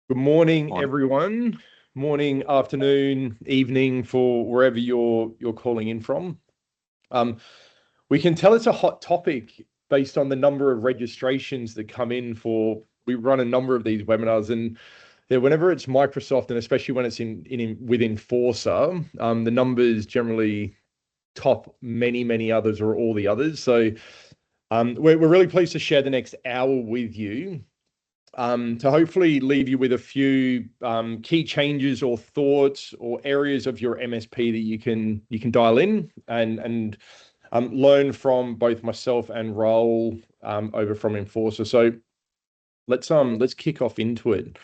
Good morning, On. everyone. Morning, afternoon, evening for wherever you're calling in from. Um, we can tell it's a hot topic based on the number of registrations that come in for. We run a number of these webinars, and whenever it's Microsoft, and especially when it's in with Inforcer, the numbers generally top many others or all the others. So we're really pleased to share the next hour with you to hopefully leave you with a few key changes or thoughts or areas of your MSP that you can dial in and learn from both myself and Raul over from Inforcer. So let's kick off into it.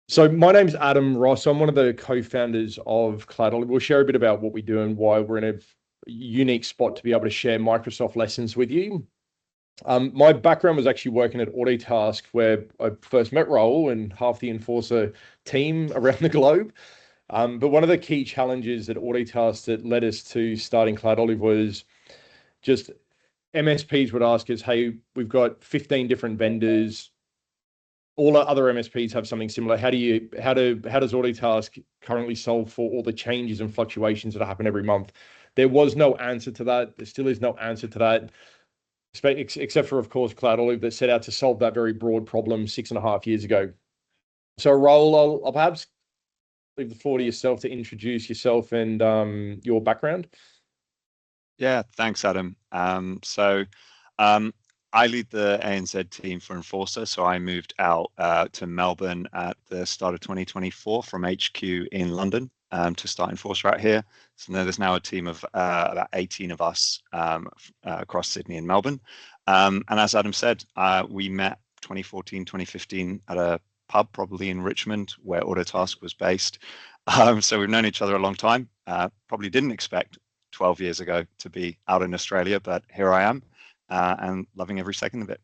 So my name's Adam Ross. I'm one of the co-founders of CloudOlive. We'll share a bit about what we do and why we're in a unique spot to be able to share Microsoft lessons with you. My background was actually working at Autotask, where I first met Raul and half the Inforcer team around the globe. But one of the key challenges at Autotask that led us to starting CloudOlive was just MSPs would ask us, hey, we've got 15 different vendors. All our other MSPs have something similar. How does Autotask currently solve for all the changes and fluctuations that happen every month? There was no answer to that. There still is no answer to that, except for, of course, CloudOlive that set out to solve that very broad problem 6.5 years ago. So, Raul, I'll perhaps leave the floor to yourself to introduce yourself and your background. Yeah, thanks, Adam. I lead the ANZ team for Inforcer. So I moved out to Melbourne at the start of 2024 from HQ in London to start Inforcer out here. So there's now a team of about 18 of us across Sydney and Melbourne. And as Adam said, we met 2014, 2015 at a pub, probably in Richmond, where Autotask was based. So we've known each other a long time. Probably didn't expect 12 years ago to be out in Australia, but here I am and loving every second of it.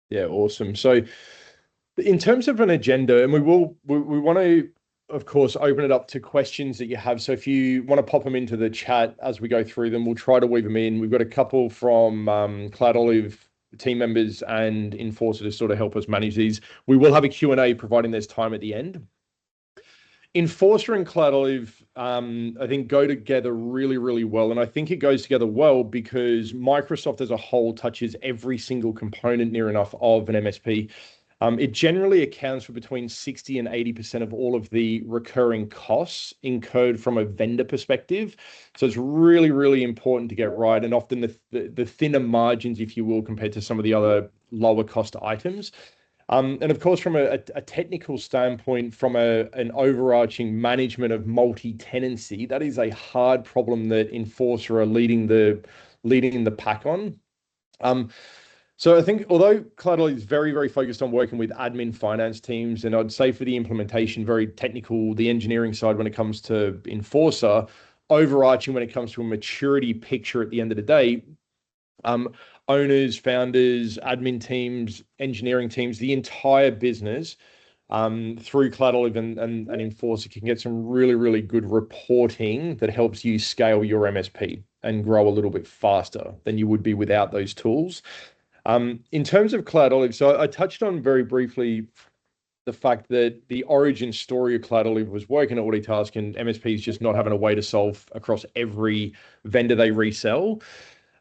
Yeah, awesome. So in terms of an agenda, and we want to, of course, open it up to questions that you have. So if you want to pop them into the chat as we go through them, we'll try to weave them in. We've got a couple from CloudOlive team members and Inforcer to sort of help us manage these. We will have a Q&A providing there's time at the end. Inforcer and CloudOlive, I think, go together really well. And I think it goes together well because Microsoft as a whole touches every single component near enough of an MSP. It generally accounts for between 60 and 80% of all of the recurring costs incurred from a vendor perspective. So it's really important to get right, and often the thinner margins, if you will, compared to some of the other lower cost items. And of course, from a technical standpoint, from an overarching management of multi-tenancy, that is a hard problem that Inforcer are leading the pack on. So I think although CloudOlive is very focused on working with admin finance teams, and I'd say for the implementation, very technical, the engineering side when it comes to Inforcer, overarching when it comes to a maturity picture at the end of the day, owners, founders, admin teams, engineering teams, the entire business through CloudOlive and Inforcer can get some really good reporting that helps you scale your MSP and grow a little bit faster than you would be without those tools. In terms of CloudOlive, so I touched on very briefly the fact that the origin story of CloudOlive was working at Autotask and MSPs just not having a way to solve across every vendor they resell.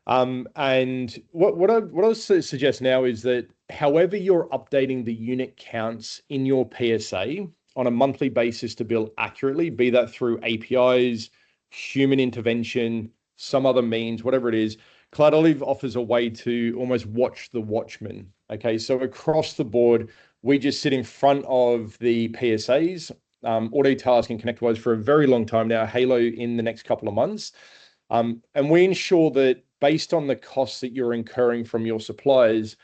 And what I suggest now is that however you're updating the unit counts in your PSA on a monthly basis to bill accurately, be that through APIs, human intervention, some other means, whatever it is, CloudOlive offers a way to almost watch the watchman. Okay, so across the board, we just sit in front of the PSAs, Autotask and ConnectWise for a very long time now, Halo in the next couple of months. And we ensure that based on the costs that you're incurring from your suppliers,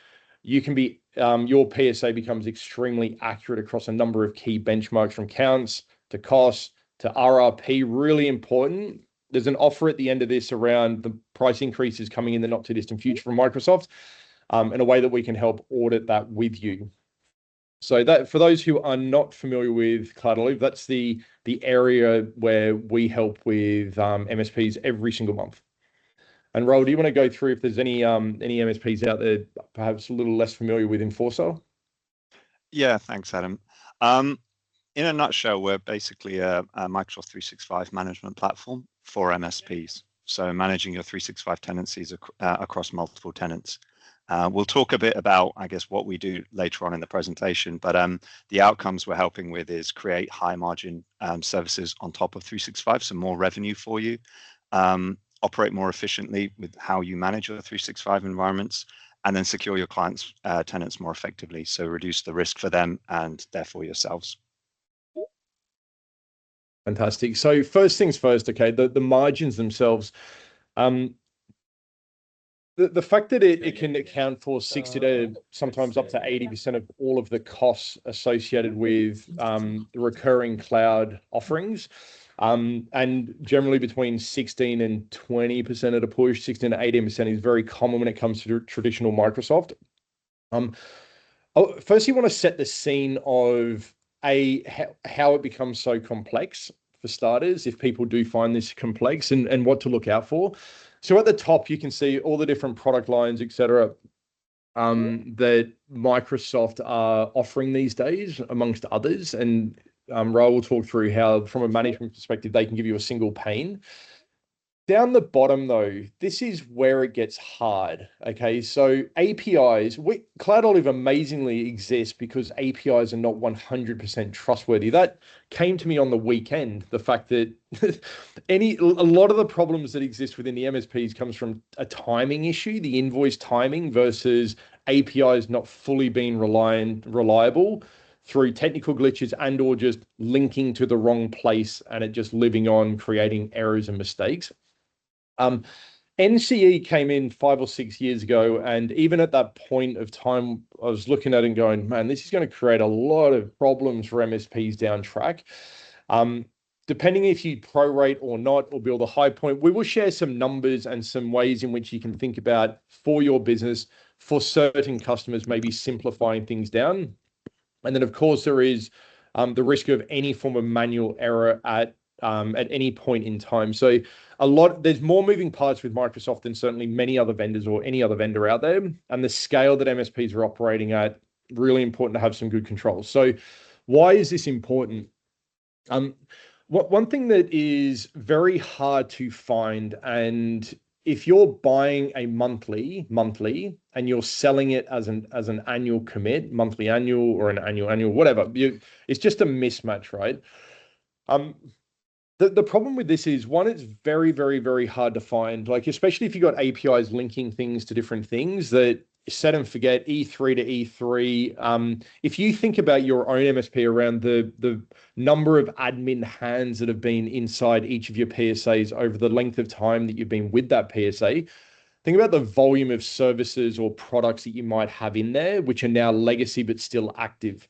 you can be your PSA becomes extremely accurate across a number of key benchmarks, from counts to costs to RRP. Really important. There's an offer at the end of this around the price increases coming in the not too distant future from Microsoft, in a way that we can help audit that with you. So that, for those who are not familiar with CloudOlive, that's the area where we help with MSPs every single month. And Raul, do you want to go through if there's any MSPs out there perhaps a little less familiar with Inforcer? Yeah, thanks, Adam. In a nutshell, we're basically a Microsoft 365 management platform for MSPs. So managing your 365 tenancies across multiple tenants. We'll talk a bit about, I guess, what we do later on in the presentation, but the outcomes we're helping with is create high margin services on top of 365, so more revenue for you, operate more efficiently with how you manage your 365 environments, and then secure your clients' tenants more effectively. So reduce the risk for them and therefore yourselves. Fantastic. So first things first, okay, the margins themselves. The fact that it can account for 60 to sometimes up to 80% of all of the costs associated with the recurring cloud offerings, and generally between 16 and 20% at a push, 16 to 18% is very common when it comes to traditional Microsoft. First, you want to set the scene of how it becomes so complex for starters, if people do find this complex, and what to look out for. So at the top, you can see all the different product lines, etc., that Microsoft are offering these days, amongst others. And Raul will talk through how, from a management perspective, they can give you a single pane. Down the bottom, though, this is where it gets hard. Okay, so APIs, CloudOlive amazingly exists because APIs are not 100% trustworthy. That came to me on the weekend. The fact that a lot of the problems that exist within the MSPs comes from a timing issue, the invoice timing versus APIs not fully being reliable through technical glitches and or just linking to the wrong place and it just living on, creating errors and mistakes. NCE came in 5 or 6 years ago, and even at that point of time, I was looking at it and going, man, this is going to create a lot of problems for MSPs down track. Depending if you prorate or not, or build a high point, we will share some numbers and some ways in which you can think about for your business, for certain customers, maybe simplifying things down. And then, of course, there is the risk of any form of manual error at any point in time. So there's more moving parts with Microsoft than certainly many other vendors or any other vendor out there. And the scale that MSPs are operating at, really important to have some good controls. So why is this important? One thing that is very hard to find, and if you're buying a monthly, and you're selling it as an annual commit, monthly annual or an annual, whatever, it's just a mismatch, right? The problem with this is, one, it's very, very, very hard to find, like, especially if you've got APIs linking things to different things that set and forget, E3 to E3. If you think about your own MSP around the number of admin hands that have been inside each of your PSAs over the length of time that you've been with that PSA, think about the volume of services or products that you might have in there, which are now legacy but still active.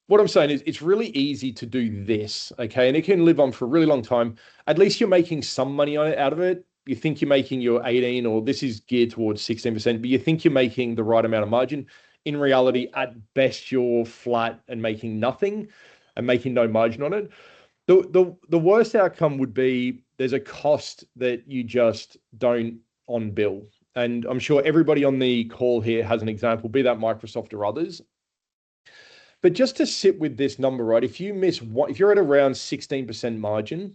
What I'm saying is it's really easy to do this, okay? And it can live on for a really long time. At least you're making some money on it out of it. You think you're making your 18, or this is geared towards 16%, but you think you're making the right amount of margin. In reality, at best, you're flat and making nothing and making no margin on it. The worst outcome would be there's a cost that you just don't on bill. And I'm sure everybody on the call here has an example, be that Microsoft or others. But just to sit with this number, right? If you're at around 16% margin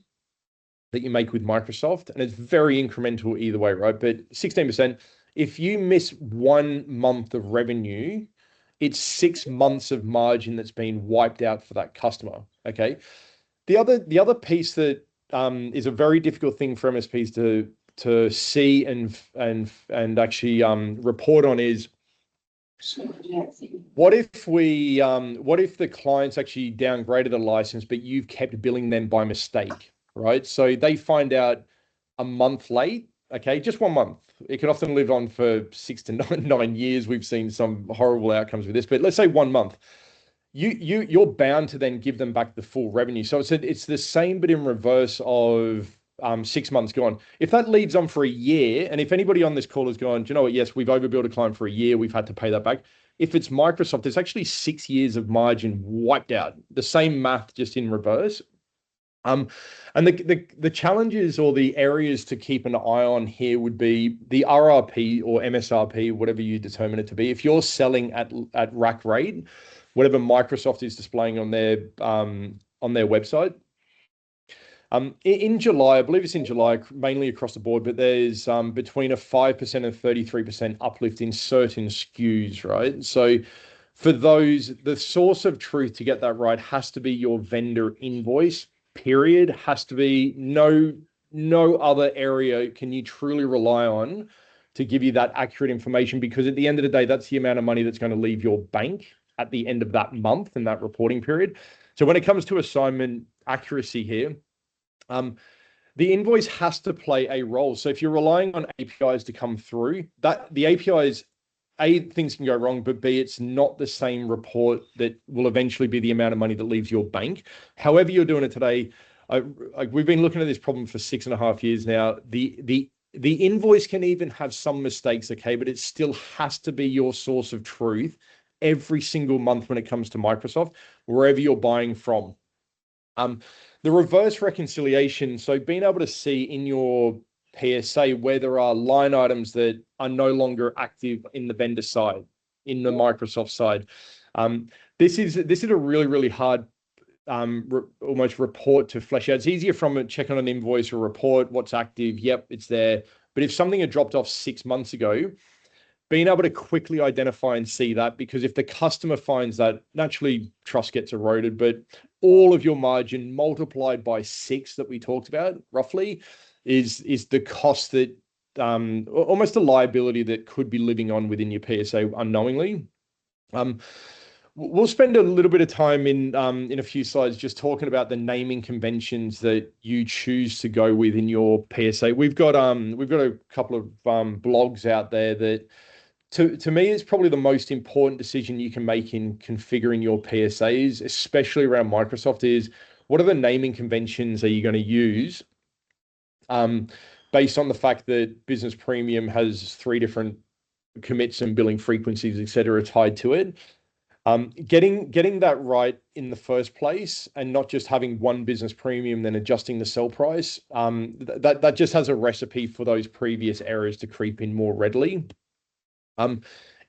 that you make with Microsoft, and it's very incremental either way, right? But 16%, if you miss 1 month of revenue, it's 6 months of margin that's been wiped out for that customer. Okay. The other piece that is a very difficult thing for MSPs to see and actually report on is, what if the clients actually downgraded a license, but you've kept billing them by mistake, right? So they find out a month late, okay, just 1 month. It can often live on for 6 to 9 years. We've seen some horrible outcomes with this, but let's say 1 month. You're bound to then give them back the full revenue. So it's the same, but in reverse of 6 months gone. If that leads on for a year, and if anybody on this call has gone, do you know what? Yes, we've overbilled a client for a year. We've had to pay that back. If it's Microsoft, it's actually 6 years of margin wiped out. The same math, just in reverse. And the challenges or the areas to keep an eye on here would be the RRP or MSRP, whatever you determine it to be. If you're selling at rack rate, whatever Microsoft is displaying on their website. In July, I believe it's in July, mainly across the board, but there's between a 5% and 33% uplift in certain SKUs, right? So for those, the source of truth to get that right has to be your vendor invoice, period. Has to be no other area can you truly rely on to give you that accurate information, because at the end of the day, that's the amount of money that's going to leave your bank at the end of that month and that reporting period. So when it comes to assignment accuracy here, the invoice has to play a role. So if you're relying on APIs to come through, that the APIs, A, things can go wrong, but B, it's not the same report that will eventually be the amount of money that leaves your bank. However you're doing it today, we've been looking at this problem for 6.5 years now. The invoice can even have some mistakes, okay, but it still has to be your source of truth every single month when it comes to Microsoft, wherever you're buying from. The reverse reconciliation, so being able to see in your PSA where there are line items that are no longer active in the vendor side, in the Microsoft side. This is a really hard almost report to flesh out. It's easier from checking on an invoice or report, what's active, yep, it's there. But if something had dropped off 6 months ago, being able to quickly identify and see that, because if the customer finds that, naturally trust gets eroded, but all of your margin multiplied by 6 that we talked about roughly is the cost that almost a liability that could be living on within your PSA unknowingly. We'll spend a little bit of time in a few slides just talking about the naming conventions that you choose to go with in your PSA. We've got a couple of blogs out there that to me, it's probably the most important decision you can make in configuring your PSAs, especially around Microsoft, is what are the naming conventions are you going to use based on the fact that Business Premium has 3 different commits and billing frequencies, et cetera, tied to it. Getting that right in the first place and not just having one Business Premium, then adjusting the sell price, that just has a recipe for those previous errors to creep in more readily.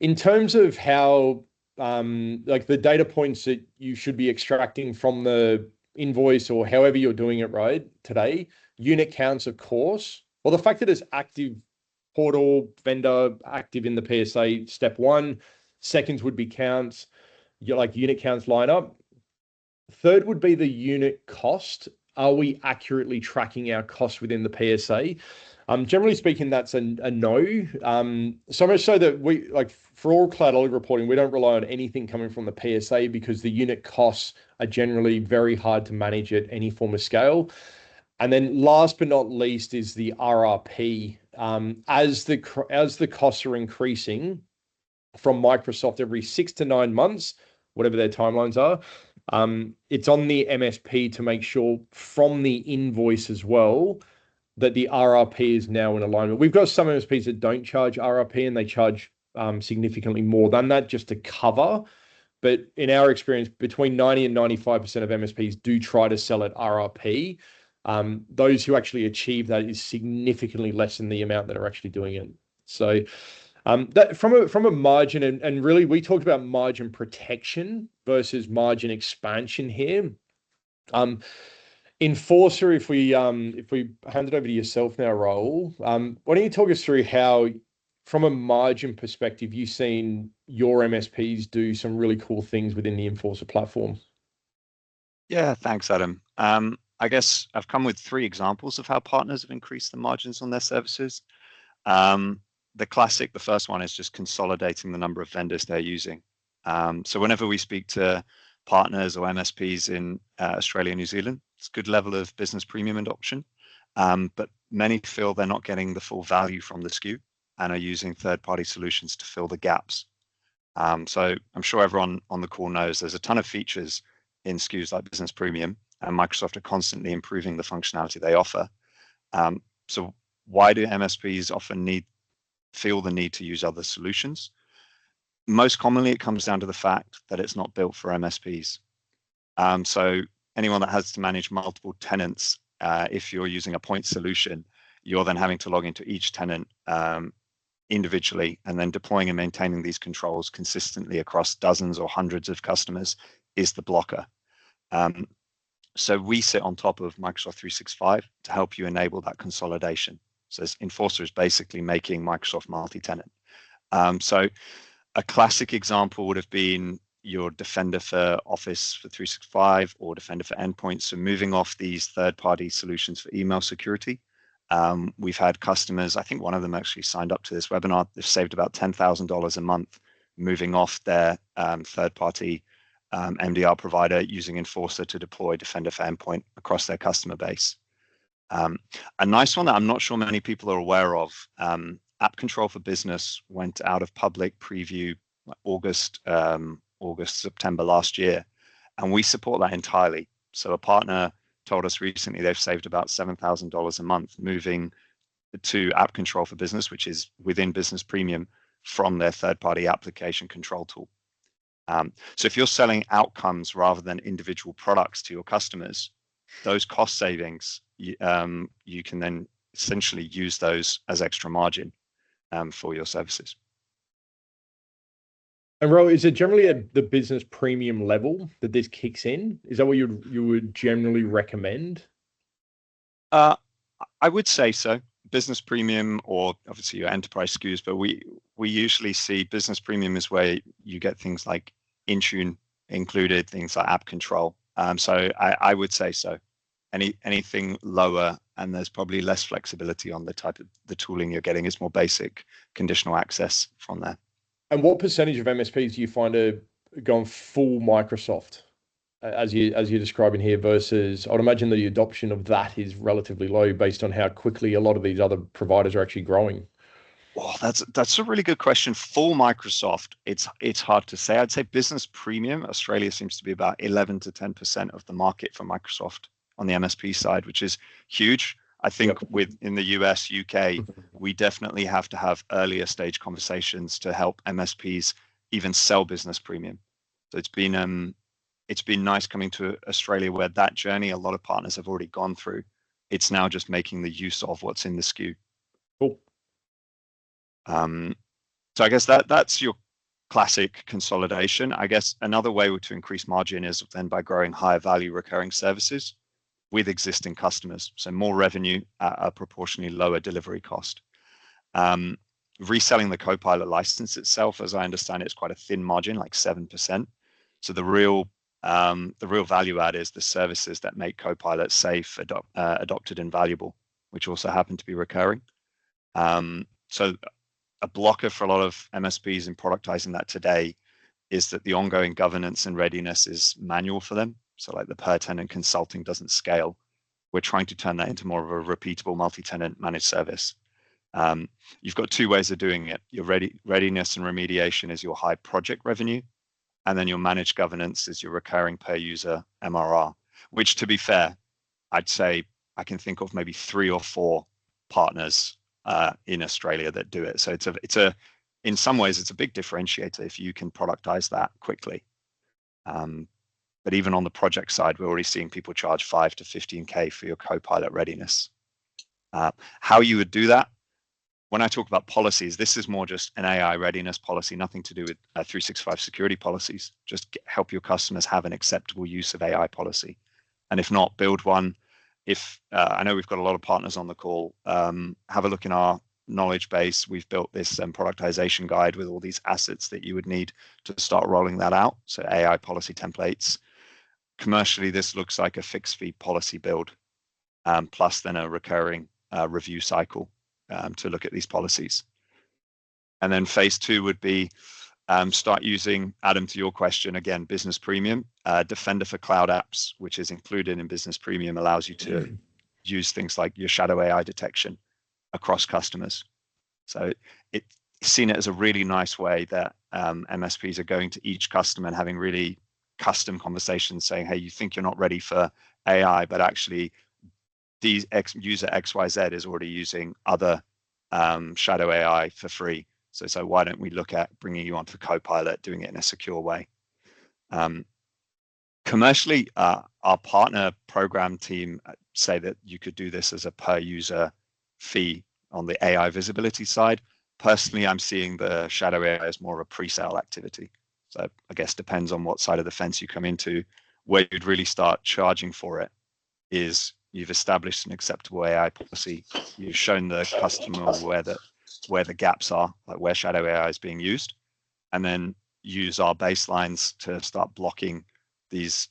In terms of how, like the data points that you should be extracting from the invoice or however you're doing it right today, unit counts, of course. Well, the fact that it's active portal vendor active in the PSA, step 1. Seconds would be counts, like unit counts line up. Third would be the unit cost. Are we accurately tracking our costs within the PSA? Generally speaking, that's a no. So much so that we, like for all CloudOlive reporting, we don't rely on anything coming from the PSA because the unit costs are generally very hard to manage at any form of scale. And then last but not least is the RRP. As the costs are increasing from Microsoft every 6 to 9 months, whatever their timelines are, it's on the MSP to make sure from the invoice as well that the RRP is now in alignment. We've got some MSPs that don't charge RRP and they charge significantly more than that just to cover. But in our experience, between 90 and 95% of MSPs do try to sell at RRP. Those who actually achieve that is significantly less than the amount that are actually doing it. So that from a margin, and really we talked about margin protection versus margin expansion here. Inforcer, if we hand it over to yourself now, Raul, why don't you talk us through how, from a margin perspective, you've seen your MSPs do some really cool things within the Inforcer platform? Yeah, thanks, Adam. I guess I've come with 3 examples of how partners have increased the margins on their services. The classic, the first one is just consolidating the number of vendors they're using. So whenever we speak to partners or MSPs in Australia and New Zealand, it's a good level of business premium adoption, but many feel they're not getting the full value from the SKU and are using third-party solutions to fill the gaps. So I'm sure everyone on the call knows there's a ton of features in SKUs like Business Premium, and Microsoft are constantly improving the functionality they offer. So why do MSPs often feel the need to use other solutions? Most commonly, it comes down to the fact that it's not built for MSPs. So anyone that has to manage multiple tenants, if you're using a point solution, you're then having to log into each tenant individually, and then deploying and maintaining these controls consistently across dozens or hundreds of customers is the blocker. So we sit on top of Microsoft 365 to help you enable that consolidation. So Inforcer is basically making Microsoft multi-tenant. So a classic example would have been your Defender for Office for 365 or Defender for Endpoints. So moving off these third-party solutions for email security. We've had customers, I think one of them actually signed up to this webinar. They've saved about $10,000 a month moving off their third-party MDR provider using Inforcer to deploy Defender for Endpoint across their customer base. A nice one that I'm not sure many people are aware of, App Control for Business went out of public preview August, September last year, and we support that entirely. So a partner told us recently they've saved about $7,000 a month moving to App Control for Business, which is within Business Premium, from their third-party application control tool. So if you're selling outcomes rather than individual products to your customers, those cost savings, you can then essentially use those as extra margin for your services. And Raul, is it generally at the business premium level that this kicks in? Is that what you would generally recommend? I would say so. Business premium, or obviously your enterprise SKUs, but we usually see business premium is where you get things like Intune included, things like app control. So I would say so. Anything lower, and there's probably less flexibility on the type of the tooling you're getting, is more basic conditional access from there. And what percentage of MSPs do you find are going full Microsoft, as you're describing here, versus I'd imagine the adoption of that is relatively low based on how quickly a lot of these other providers are actually growing? Oh, that's a really good question. Full Microsoft, it's hard to say. I'd say business premium, Australia seems to be about 11 to 10% of the market for Microsoft on the MSP side, which is huge. I think in the US, UK, we definitely have to have earlier stage conversations to help MSPs even sell business premium. So it's been nice coming to Australia, where that journey a lot of partners have already gone through. It's now just making the use of what's in the SKU. Cool. So I guess that's your classic consolidation. I guess another way to increase margin is then by growing higher value recurring services with existing customers. So more revenue at a proportionally lower delivery cost. Reselling the Copilot license itself, as I understand it, is quite a thin margin, like 7%. So the real value add is the services that make Copilot safe, adopted, and valuable, which also happen to be recurring. So a blocker for a lot of MSPs in productizing that today is that the ongoing governance and readiness is manual for them. So like the per tenant consulting doesn't scale. We're trying to turn that into more of a repeatable multi-tenant managed service. You've got two ways of doing it. Your readiness and remediation is your high project revenue, and then your managed governance is your recurring per user MRR, which, to be fair, I'd say I can think of maybe 3 or 4 partners in Australia that do it. So in some ways, it's a big differentiator if you can productize that quickly. But even on the project side, we're already seeing people charge 5 to 15K for your Copilot readiness. How you would do that? When I talk about policies, this is more just an AI readiness policy, nothing to do with 365 security policies. Just help your customers have an acceptable use of AI policy. And if not, build one. If I know we've got a lot of partners on the call, have a look in our knowledge base. We've built this productization guide with all these assets that you would need to start rolling that out. So AI policy templates. Commercially, this looks like a fixed fee policy build, plus then a recurring review cycle to look at these policies. And then phase 2 would be start using, Adam, to your question again, business premium. Defender for cloud apps, which is included in business premium, allows you to use things like your shadow AI detection across customers. So it's seen it as a really nice way that MSPs are going to each customer and having really custom conversations saying, hey, you think you're not ready for AI, but actually user XYZ is already using other shadow AI for free. So why don't we look at bringing you onto Copilot, doing it in a secure way? Commercially, our partner program team say that you could do this as a per user fee on the AI visibility side. Personally, I'm seeing the shadow AI as more of a pre-sale activity. So I guess depends on what side of the fence you come into. Where you'd really start charging for it is you've established an acceptable AI policy. You've shown the customer where the gaps are, like where shadow AI is being used, and then use our baselines to start blocking these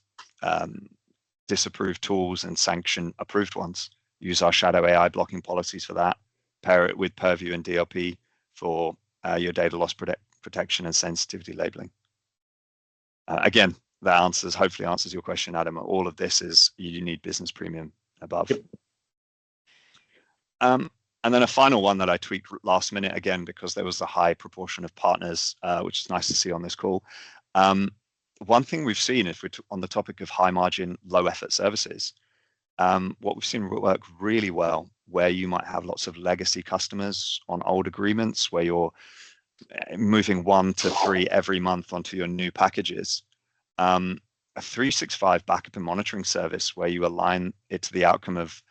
disapproved tools and sanction approved ones. Use our shadow AI blocking policies for that. Pair it with Purview and DLP for your data loss protection and sensitivity labeling. Again, that hopefully answers your question, Adam. All of this is you need business premium above. Yep. And then a final one that I tweaked last minute again, because there was a high proportion of partners, which is nice to see on this call. One thing we've seen, if we're on the topic of high margin, low effort services, what we've seen work really well, where you might have lots of legacy customers on old agreements, where you're moving 1 to 3 every month onto your new packages. A 365 backup and monitoring service where you align it to the outcome of,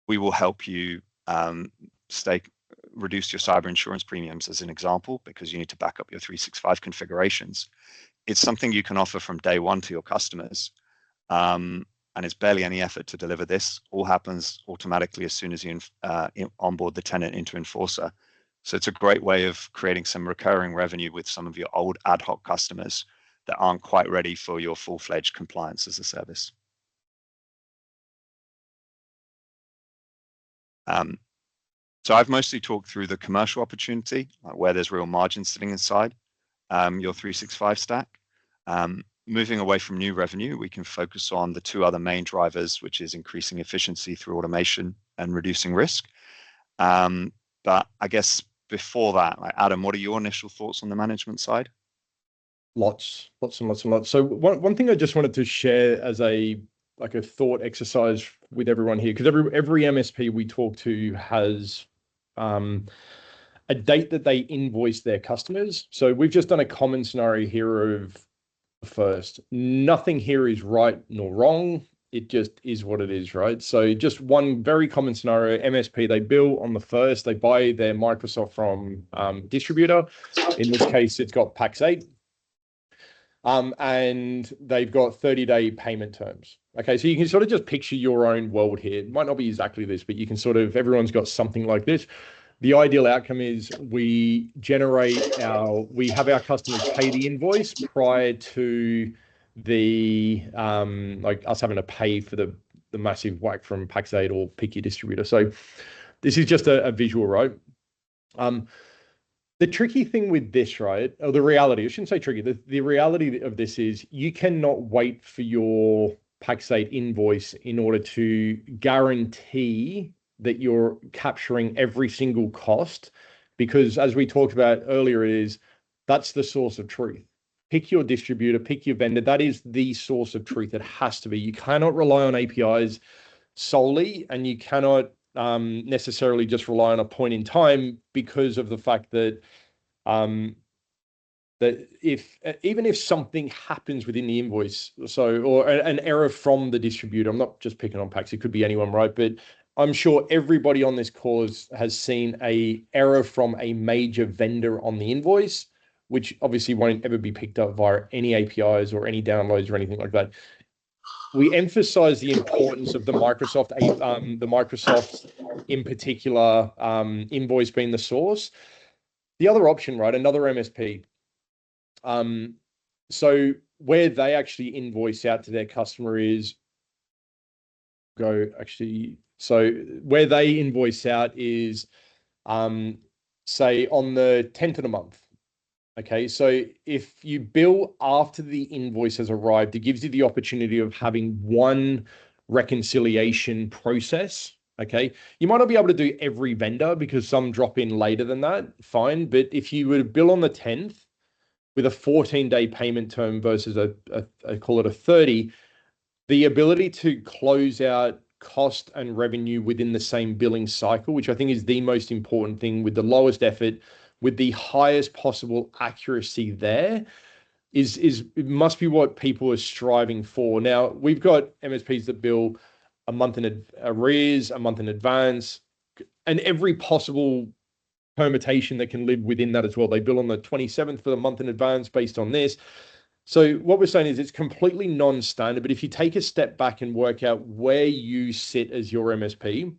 we will help you reduce your cyber insurance premiums, as an example, because you need to back up your 365 configurations. It's something you can offer from day one to your customers. And it's barely any effort to deliver this. All happens automatically as soon as you onboard the tenant into Inforcer. So it's a great way of creating some recurring revenue with some of your old ad hoc customers that aren't quite ready for your full-fledged compliance as a service. So I've mostly talked through the commercial opportunity, where there's real margin sitting inside your 365 stack. Moving away from new revenue, we can focus on the 2 other main drivers, which is increasing efficiency through automation and reducing risk. But I guess before that, Adam, what are your initial thoughts on the management side? Lots and lots. So one thing I just wanted to share as a thought exercise with everyone here, because every MSP we talk to has a date that they invoice their customers. So we've just done a common scenario here of first. Nothing here is right nor wrong. It just is what it is, right? So just one very common scenario, MSP, they bill on the 1st, they buy their Microsoft from distributor. In this case, it's got PAX 8. And they've got 30-day payment terms. Okay, so you can sort of just picture your own world here. It might not be exactly this, but you can everyone's got something like this. The ideal outcome is we have our customers pay the invoice prior to the like us having to pay for the massive whack from PAX 8 or pick your distributor. So this is just a visual, right? The tricky thing with this, right, or the reality, I shouldn't say tricky, the reality of this is you cannot wait for your PAX 8 invoice in order to guarantee that you're capturing every single cost, because as we talked about earlier, that's the source of truth. Pick your distributor, pick your vendor. That is the source of truth. It has to be. You cannot rely on APIs solely, and you cannot necessarily just rely on a point in time, because of the fact that even if something happens within the invoice, or an error from the distributor, I'm not just picking on PAX, it could be anyone, right? But I'm sure everybody on this call has seen a error from a major vendor on the invoice, which obviously won't ever be picked up via any APIs or any downloads or anything like that. We emphasize the importance of the Microsoft in particular, invoice being the source. The other option, right, another MSP. So where they actually invoice out to their customer so where they invoice out is, say on the 10th of the month. Okay, so if you bill after the invoice has arrived, it gives you the opportunity of having one reconciliation process. Okay, you might not be able to do every vendor because some drop in later than that, fine. But if you were to bill on the 10th with a 14-day payment term versus I call it a 30, the ability to close out cost and revenue within the same billing cycle, which I think is the most important thing, with the lowest effort, with the highest possible accuracy there, it must be what people are striving for. Now, we've got MSPs that bill a month in arrears, a month in advance, and every possible permutation that can live within that as well. They bill on the 27th for the month in advance based on this. So what we're saying is it's completely non-standard, but if you take a step back and work out where you sit as your MSP,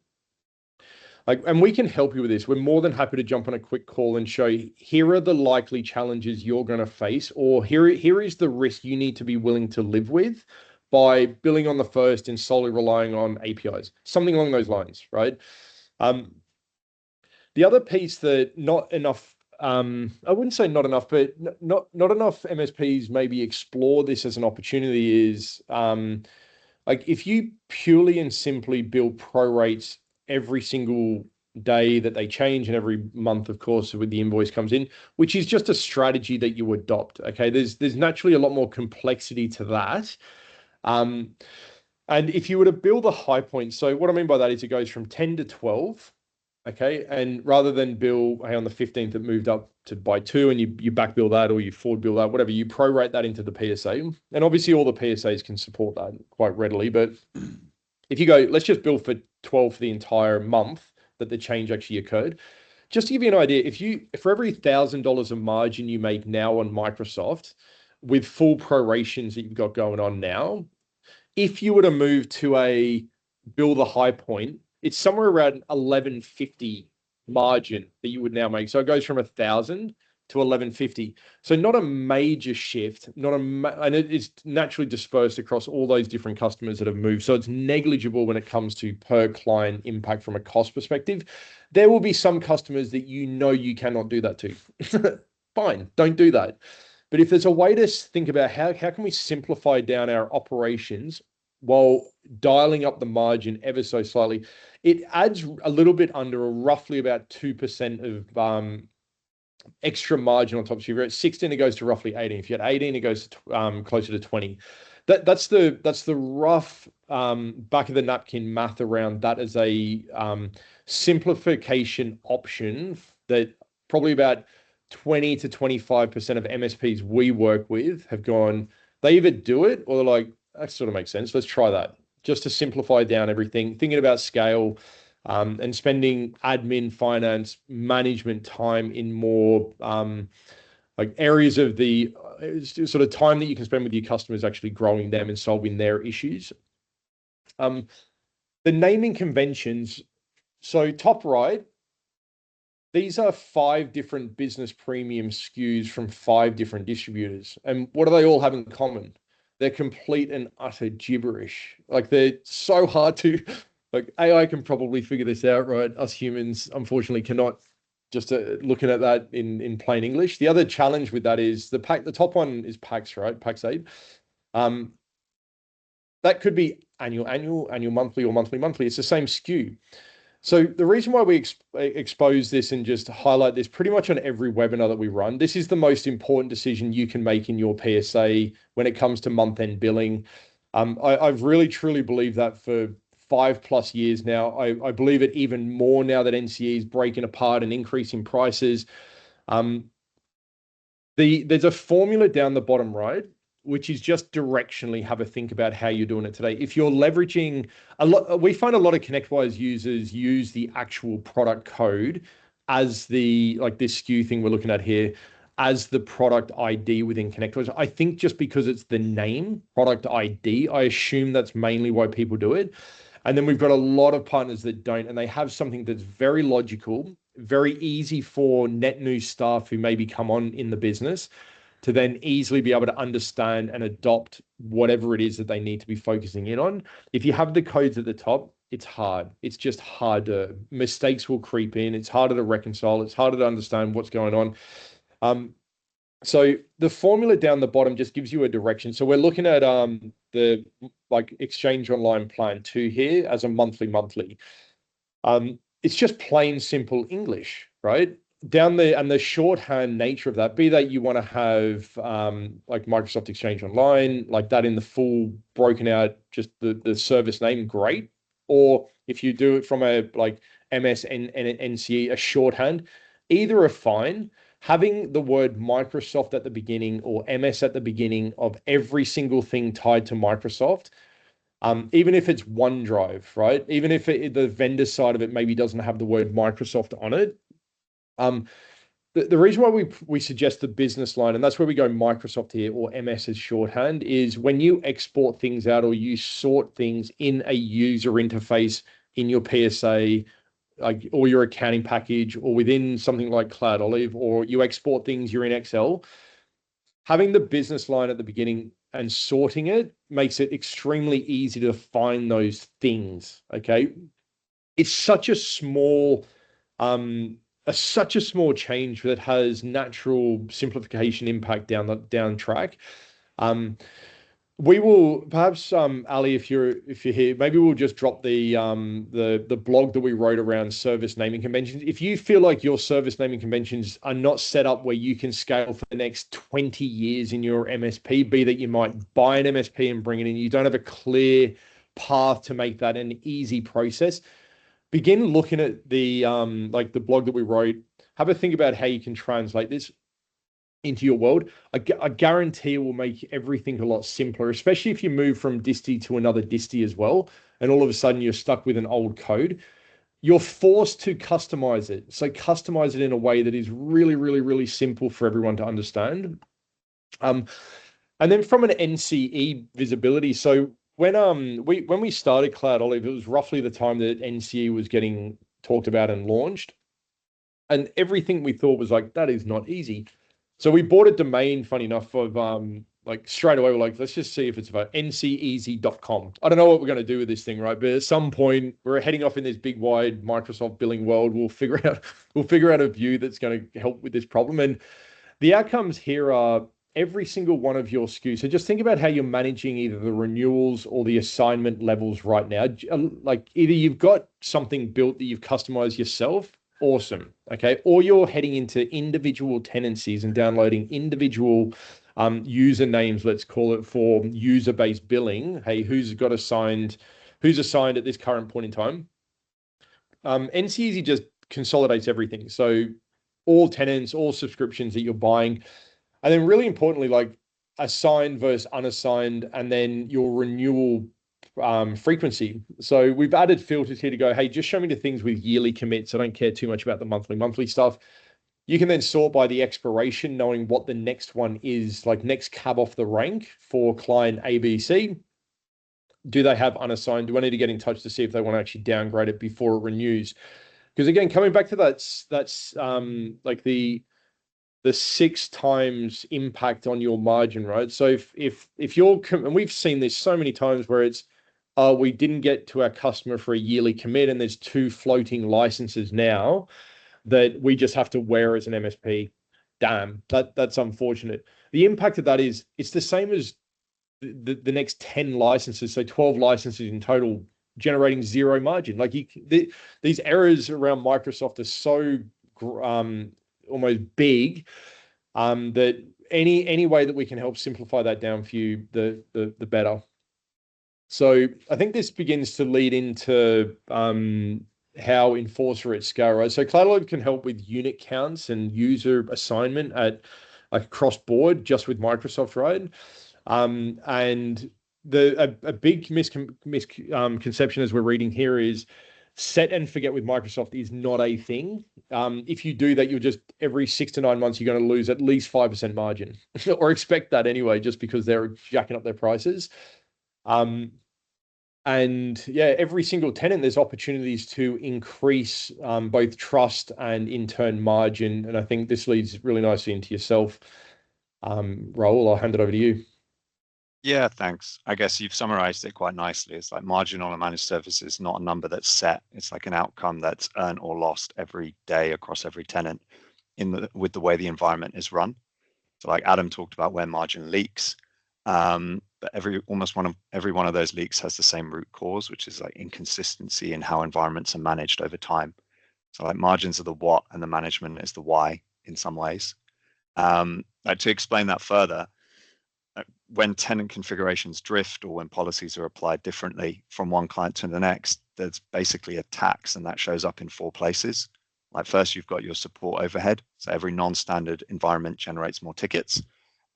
and we can help you with this. We're more than happy to jump on a quick call and show you, here are the likely challenges you're going to face, or here is the risk you need to be willing to live with by billing on the first and solely relying on APIs, something along those lines, right? The other piece that not enough, I wouldn't say not enough, but not enough MSPs maybe explore this as an opportunity is, like if you purely and simply bill pro rates every single day that they change and every month, of course, with the invoice comes in, which is just a strategy that you adopt. Okay, there's naturally a lot more complexity to that. And if you were to build a high point, so what I mean by that is it goes from 10 to 12. Okay, and rather than bill, hey, on the 15th, it moved up to by 2 and you back bill that or you forward bill that, whatever, you prorate that into the PSA. And obviously all the PSAs can support that quite readily. But if you go, let's just bill for 12 for the entire month that the change actually occurred. Just to give you an idea, if for every $1,000 of margin you make now on Microsoft with full prorations that you've got going on now, if you were to move to a bill the high point, it's somewhere around 1150 margin that you would now make. So it goes from 1,000 to 1150. So not a major shift, and it is naturally dispersed across all those different customers that have moved. So it's negligible when it comes to per client impact from a cost perspective. There will be some customers that you cannot do that to. Fine, don't do that. But if there's a way to think about how can we simplify down our operations while dialing up the margin ever so slightly, it adds a little bit under roughly about 2% of extra margin on top. So if you're at 16, it goes to roughly 18. If you're at 18, it goes to closer to 20. That's the rough back of the napkin math around that as a simplification option that probably about 20 to 25% of MSPs we work with have gone, they either do it or they're like, that sort of makes sense. Let's try that. Just to simplify down everything, thinking about scale and spending admin, finance, management time in more like areas of the sort of time that you can spend with your customers, actually growing them and solving their issues. The naming conventions. So top right, these are 5 different business premium SKUs from 5 different distributors. And what do they all have in common? They're complete and utter gibberish. Like they're so hard to, like AI can probably figure this out, right? Us humans, unfortunately, cannot. Just looking at that in plain English. The other challenge with that is the top one is PAX, right? PAX 8. That could be annual, monthly, or monthly. It's the same SKU. So the reason why we expose this and just highlight this pretty much on every webinar that we run, this is the most important decision you can make in your PSA when it comes to month-end billing. I've really, truly believed that for 5+ years now. I believe it even more now that NCE is breaking apart and increasing prices. There's a formula down the bottom right, which is just directionally have a think about how you're doing it today. If you're leveraging we find a lot of ConnectWise users use the actual product code as this SKU thing we're looking at here, as the product ID within ConnectWise. I think just because it's the name, product ID, I assume that's mainly why people do it. And then we've got a lot of partners that don't, and they have something that's very logical, very easy for net new staff who maybe come on in the business to then easily be able to understand and adopt whatever it is that they need to be focusing in on. If you have the codes at the top, it's hard. It's just harder. Mistakes will creep in. It's harder to reconcile. It's harder to understand what's going on. So the formula down the bottom just gives you a direction. So we're looking at the Exchange Online Plan 2 here as a monthly. It's just plain simple English, right? And the shorthand nature of that, be that you want to have like Microsoft Exchange Online, like that in the full broken out, just the service name, great. Or if you do it from a like MS and NCE, a shorthand, either are fine. having the word Microsoft at the beginning or MS at the beginning of every single thing tied to Microsoft, even if it's OneDrive, right? Even if the vendor side of it maybe doesn't have the word Microsoft on it. The reason why we suggest the business line, and that's where we go Microsoft here, or MS as shorthand, is when you export things out or you sort things in a user interface in your PSA, like, or your accounting package, or within something like CloudOlive, or you export things, you're in Excel, having the business line at the beginning and sorting it makes it extremely easy to find those things. Okay. It's such a small, such a small change that has natural simplification impact down track. We will perhaps, Ali, if you're here, maybe we'll just drop the blog that we wrote around service naming conventions. If you feel like your service naming conventions are not set up where you can scale for the next 20 years in your MSP, be that you might buy an MSP and bring it in, you don't have a clear path to make that an easy process, begin looking at the like the blog that we wrote. Have a think about how you can translate this into your world. I guarantee it will make everything a lot simpler, especially if you move from disty to another disty as well, and all of a sudden you're stuck with an old code. You're forced to customize it. So customize it in a way that is really, really, really simple for everyone to understand. And then from an NCE visibility, so when we started CloudOlive, it was roughly the time that NCE was getting talked about and launched, and everything we thought was like, that is not easy. So we bought a domain, funny enough, of like straight away, we're like, let's just see if it's about nceasy.com. I don't know what we're going to do with this thing, right? But at some point, we're heading off in this big, wide Microsoft billing world. We'll figure out a view that's going to help with this problem. And the outcomes here are every single one of your SKUs. So just think about how you're managing either the renewals or the assignment levels right now. Like either you've got something built that you've customized yourself, awesome, okay, or you're heading into individual tenancies and downloading individual usernames, let's call it, for user-based billing. Hey, who's assigned at this current point in time? NCEasy just consolidates everything. So all tenants, all subscriptions that you're buying, and then really importantly, like assigned versus unassigned, and then your renewal frequency. So we've added filters here to go, hey, just show me the things with yearly commits. I don't care too much about the monthly stuff. You can then sort by the expiration, knowing what the next one is, like next cab off the rank for client ABC. Do they have unassigned? Do I need to get in touch to see if they want to actually downgrade it before it renews? Because again, coming back to that's like the 6 times impact on your margin, right? So if you're, and we've seen this so many times where it's, we didn't get to our customer for a yearly commit, and there's 2 floating licenses now that we just have to wear as an MSP. Damn, that's unfortunate. The impact of that is it's the same as the next 10 licenses, so 12 licenses in total, generating 0 margin. Like these errors around Microsoft are so almost big that any way that we can help simplify that down for you, the better. So I think this begins to lead into how Inforcer at scale, right? So CloudOlive can help with unit counts and user assignment at like cross board just with Microsoft, right? And a big misconception as we're reading here is set and forget with Microsoft is not a thing. If you do that, you'll just every 6 to 9 months, you're going to lose at least 5% margin or expect that anyway, just because they're jacking up their prices. And yeah, every single tenant, there's opportunities to increase both trust and in turn margin. And I think this leads really nicely into yourself. Raul, I'll hand it over to you. Yeah, thanks. I guess you've summarized it quite nicely. It's like margin on a managed service is not a number that's set. It's like an outcome that's earned or lost every day across every tenant with the way the environment is run. So like Adam talked about where margin leaks, but every one of those leaks has the same root cause, which is like inconsistency in how environments are managed over time. So like margins are the what and the management is the why in some ways. Like to explain that further, when tenant configurations drift or when policies are applied differently from one client to the next, there's basically a tax, and that shows up in 4 places, Like first, you've got your support overhead. So every non-standard environment generates more tickets,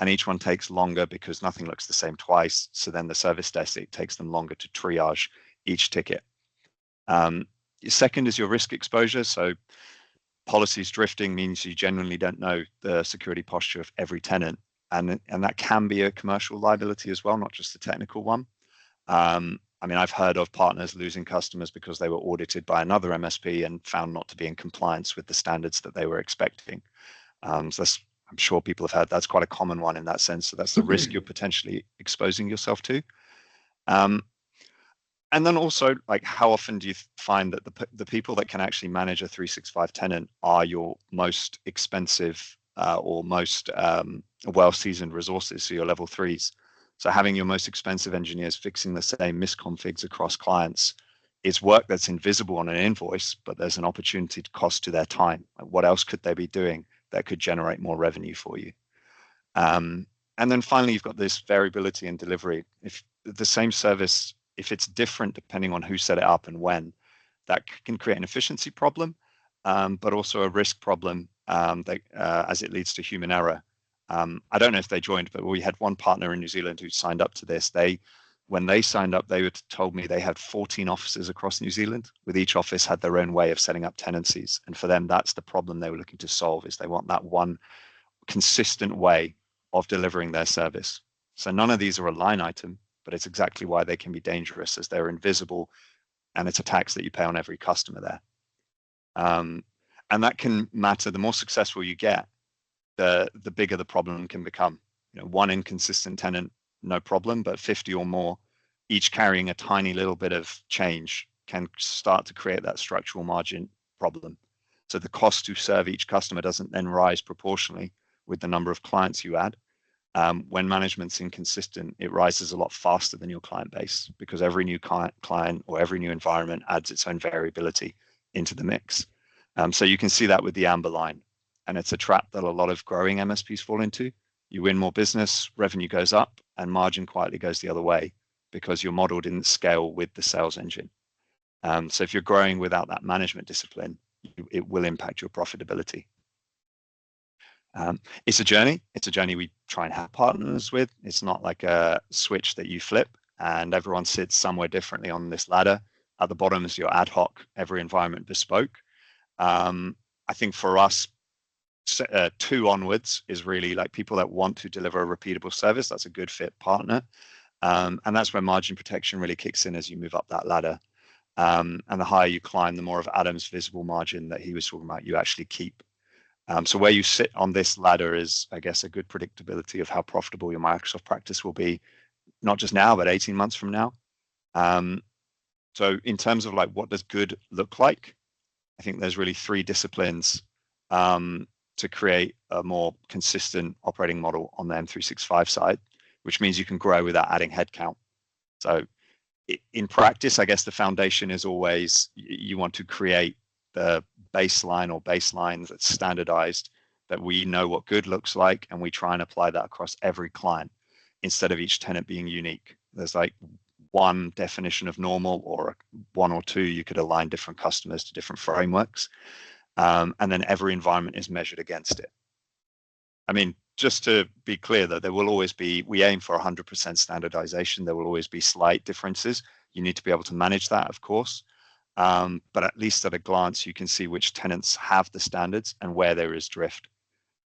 and each one takes longer because nothing looks the same twice. So then the service desk, it takes them longer to triage each ticket. Second is your risk exposure. So policies drifting means you genuinely don't know the security posture of every tenant, and that can be a commercial liability as well, not just a technical one. I mean, I've heard of partners losing customers because they were audited by another MSP and found not to be in compliance with the standards that they were expecting. So I'm sure people have heard that's quite a common one in that sense. So that's the risk you're potentially exposing yourself to. And then also, like, how often do you find that the people that can actually manage a 365 tenant are your most expensive or most well-seasoned resources, so your level threes? So having your most expensive engineers fixing the same misconfigs across clients is work that's invisible on an invoice, but there's an opportunity to cost to their time. Like, what else could they be doing that could generate more revenue for you? And then finally, you've got this variability in delivery. If the same service, if it's different depending on who set it up and when, that can create an efficiency problem, but also a risk problem as it leads to human error. I don't know if they joined, but we had one partner in New Zealand who signed up to this. When they signed up, they told me they had 14 offices across New Zealand, with each office had their own way of setting up tenancies. And for them, that's the problem they were looking to solve, is they want that one consistent way of delivering their service. So none of these are a line item, but it's exactly why they can be dangerous, as they're invisible, and it's a tax that you pay on every customer there. And that can matter. The more successful you get, the bigger the problem can become. You know, one inconsistent tenant, no problem, but 50 or more, each carrying a tiny little bit of change, can start to create that structural margin problem. So the cost to serve each customer doesn't then rise proportionally with the number of clients you add. When management's inconsistent, it rises a lot faster than your client base, because every new client or every new environment adds its own variability into the mix. So you can see that with the amber line, and it's a trap that a lot of growing MSPs fall into. You win more business, revenue goes up, and margin quietly goes the other way because your model didn't scale with the sales engine. So if you're growing without that management discipline, it will impact your profitability. It's a journey. It's a journey we try and have partners with. It's not like a switch that you flip and everyone sits somewhere differently on this ladder. At the bottom is your ad hoc, every environment bespoke. I think for us, 2 onwards is really like people that want to deliver a repeatable service. That's a good fit partner. And that's where margin protection really kicks in as you move up that ladder. And the higher you climb, the more of Adam's visible margin that he was talking about you actually keep. So where you sit on this ladder is, I guess, a good predictability of how profitable your Microsoft practice will be, not just now, but 18 months from now. So in terms of like, what does good look like? I think there's really 3 disciplines to create a more consistent operating model on the M365 side, which means you can grow without adding headcount. So in practice, I guess the foundation is always you want to create the baseline or baselines that's standardized, that we know what good looks like, and we try and apply that across every client instead of each tenant being unique. There's like one definition of normal, or 1 or 2, you could align different customers to different frameworks. And then every environment is measured against it. I mean, just to be clear, that there will always be, we aim for 100% standardization. There will always be slight differences. You need to be able to manage that, of course. But at least at a glance, you can see which tenants have the standards and where there is drift.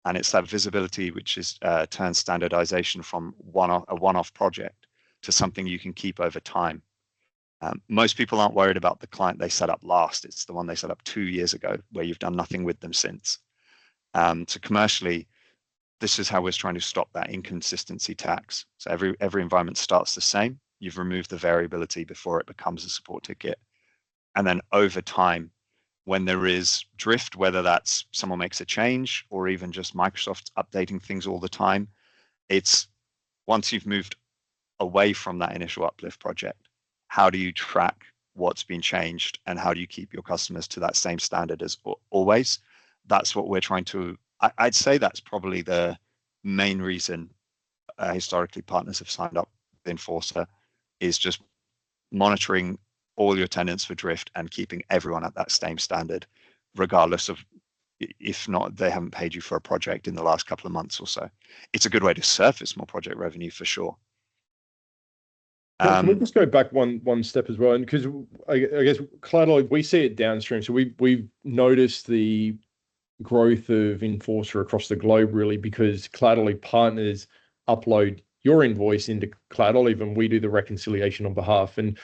And it's that visibility which is turns standardization from a one-off project to something you can keep over time. Most people aren't worried about the client they set up last. It's the one they set up 2 years ago where you've done nothing with them since. So commercially, this is how we're trying to stop that inconsistency tax. So every environment starts the same. You've removed the variability before it becomes a support ticket. And then over time, when there is drift, whether that's someone makes a change or even just Microsoft updating things all the time, it's once you've moved away from that initial uplift project, how do you track what's been changed and how do you keep your customers to that same standard as always? That's what we're trying to, I'd say that's probably the main reason historically partners have signed up with Inforcer, is just monitoring all your tenants for drift and keeping everyone at that same standard, regardless of if not they haven't paid you for a project in the last couple of months or so. It's a good way to surface more project revenue for sure. Can we just go back one step as well? And because I guess CloudOlive, we see it downstream. So we've noticed the growth of Inforcer across the globe really because CloudOlive partners upload your invoice into CloudOlive and we do the reconciliation on behalf. And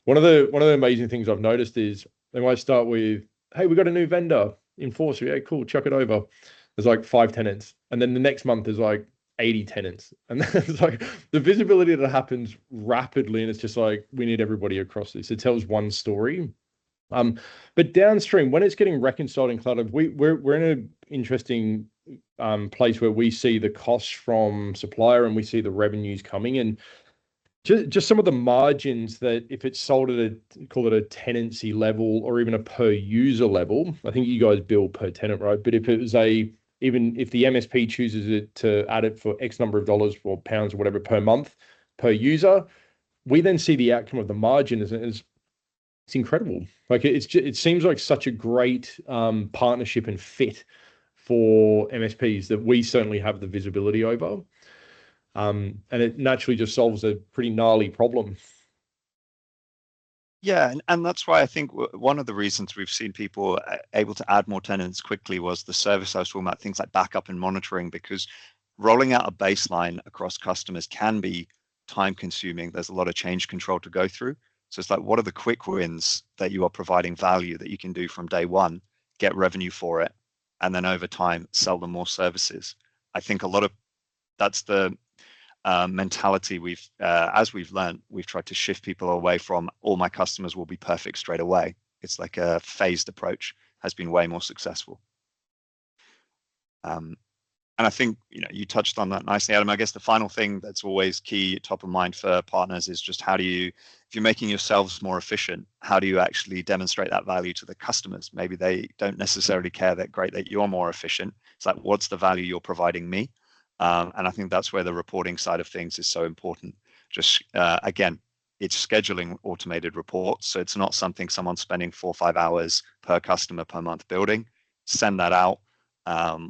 one of the amazing things I've noticed is they might start with, hey, we got a new vendor, Inforcer. Yeah, cool, chuck it over. There's like 5 tenants. And then the next month there's like 80 tenants. And it's like the visibility that happens rapidly. And it's just like, we need everybody across this. It tells one story. But downstream, when it's getting reconciled in CloudOlive, we're in an interesting place where we see the costs from supplier and we see the revenues coming. And just some of the margins that if it's sold at call it a tenancy level or even a per user level, I think you guys bill per tenant, right? But if it was even if the MSP chooses it to add it for X number of dollars or pounds or whatever per month per user, we then see the outcome of the margin as it's incredible. Like it seems like such a great partnership and fit for MSPs that we certainly have the visibility over. And it naturally just solves a pretty gnarly problem. Yeah, and that's why I think one of the reasons we've seen people able to add more tenants quickly was the service I was talking about, things like backup and monitoring, because rolling out a baseline across customers can be time consuming. There's a lot of change control to go through. So it's like, what are the quick wins that you are providing value that you can do from day one, get revenue for it, and then over time, sell them more services. I think a lot of that's the mentality as we've learned, we've tried to shift people away from all my customers will be perfect straight away. It's like a phased approach has been way more successful. And I think you touched on that nicely, Adam. I guess the final thing that's always key, top of mind for partners, is just how do you, if you're making yourselves more efficient, how do you actually demonstrate that value to the customers? Maybe they don't necessarily care that great that you're more efficient. It's like, what's the value you're providing me? And I think that's where the reporting side of things is so important. Just again, it's scheduling automated reports. So it's not something someone's spending 4 or 5 hours per customer per month building. Send that out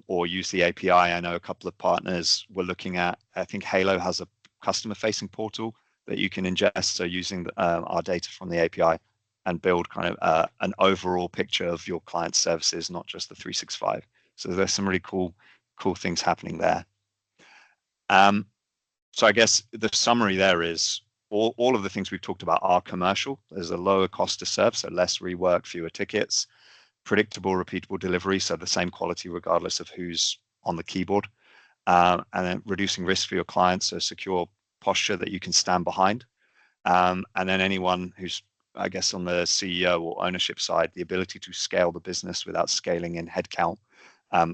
or use the API. I know a couple of partners were looking at, I think Halo has a customer facing portal that you can ingest. So using our data from the API and build kind of an overall picture of your client services, not just the 365. So there's some really cool things happening there. So I guess the summary there is all of the things we've talked about are commercial. There's a lower cost to serve, so less rework, fewer tickets, predictable, repeatable delivery, so the same quality regardless of who's on the keyboard, and then reducing risk for your clients, so secure posture that you can stand behind. And then anyone who's, I guess, on the CEO or ownership side, the ability to scale the business without scaling in headcount.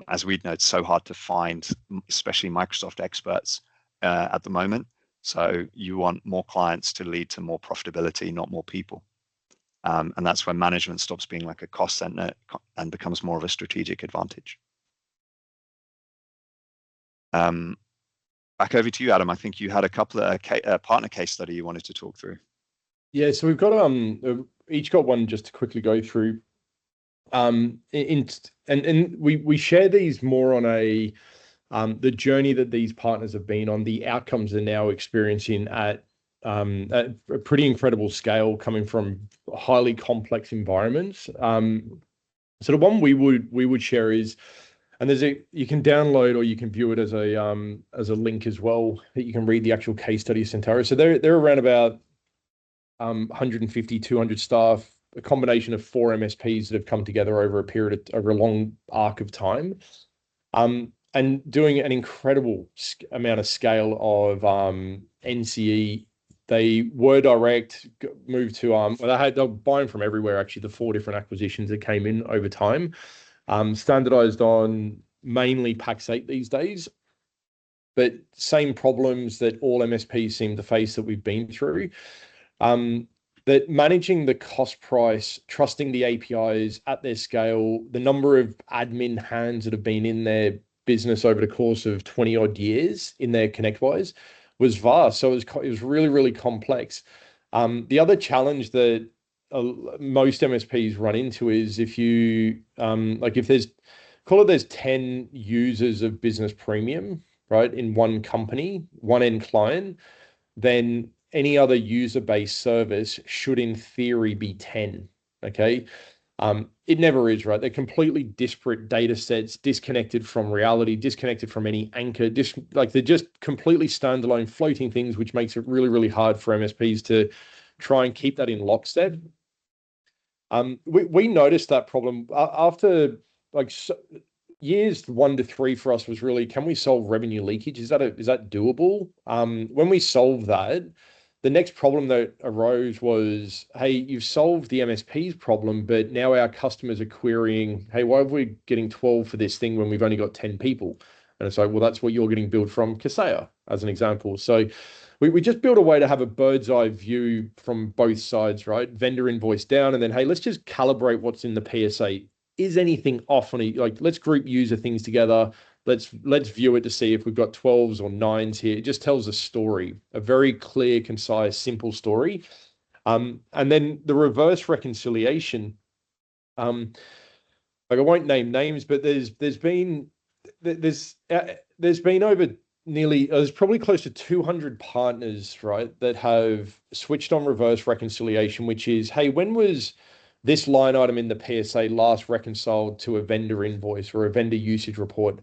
As we know, it's so hard to find, especially Microsoft experts at the moment. So you want more clients to lead to more profitability, not more people. And that's when management stops being like a cost center and becomes more of a strategic advantage. Back over to you, Adam. I think you had a couple of partner case study you wanted to talk through. Yeah, so we've got each got one just to quickly go through. And we share these more on the journey that these partners have been on, the outcomes they're now experiencing at a pretty incredible scale, coming from highly complex environments. So the one we would share is, and you can download or you can view it as a link as well that you can read the actual case study Centauro. So they're around about 150, 200 staff, a combination of 4 MSPs that have come together over a long arc of time, and doing an incredible amount of scale of NCE. They were direct, moved to they're buying from everywhere. Actually, the 4 different acquisitions that came in over time, standardized on mainly PAX 8 these days, but same problems that all MSPs seem to face that we've been through. That managing the cost price, trusting the APIs at their scale, the number of admin hands that have been in their business over the course of 20 odd years in their ConnectWise was vast. So it was really, really complex. The other challenge that most MSPs run into is if you like if there's call it there's 10 users of business premium, right, in one company, one end client, then any other user-based service should in theory be 10. Okay. It never is, right? They're completely disparate data sets, disconnected from reality, disconnected from any anchor, like they're just completely standalone floating things, which makes it really, really hard for MSPs to try and keep that in lockstep. We noticed that problem after like years 1 to 3 for us was really, can we solve revenue leakage? Is that doable? When we solved that, the next problem that arose was, hey, you've solved the MSP's problem, but now our customers are querying, hey, why are we getting 12 for this thing when we've only got 10 people? And it's like, well, that's what you're getting billed from Kaseya, as an example. So we just built a way to have a bird's eye view from both sides, right? Vendor invoice down, and then, hey, let's just calibrate what's in the PSA. Is anything off on it? Like, let's group user things together. Let's view it to see if we've got 12s or 9s here. It just tells a story, a very clear, concise, simple story. And then the reverse reconciliation. Like I won't name names, but there's been over there's probably close to 200 partners, right, that have switched on reverse reconciliation, which is, hey, when was this line item in the PSA last reconciled to a vendor invoice or a vendor usage report?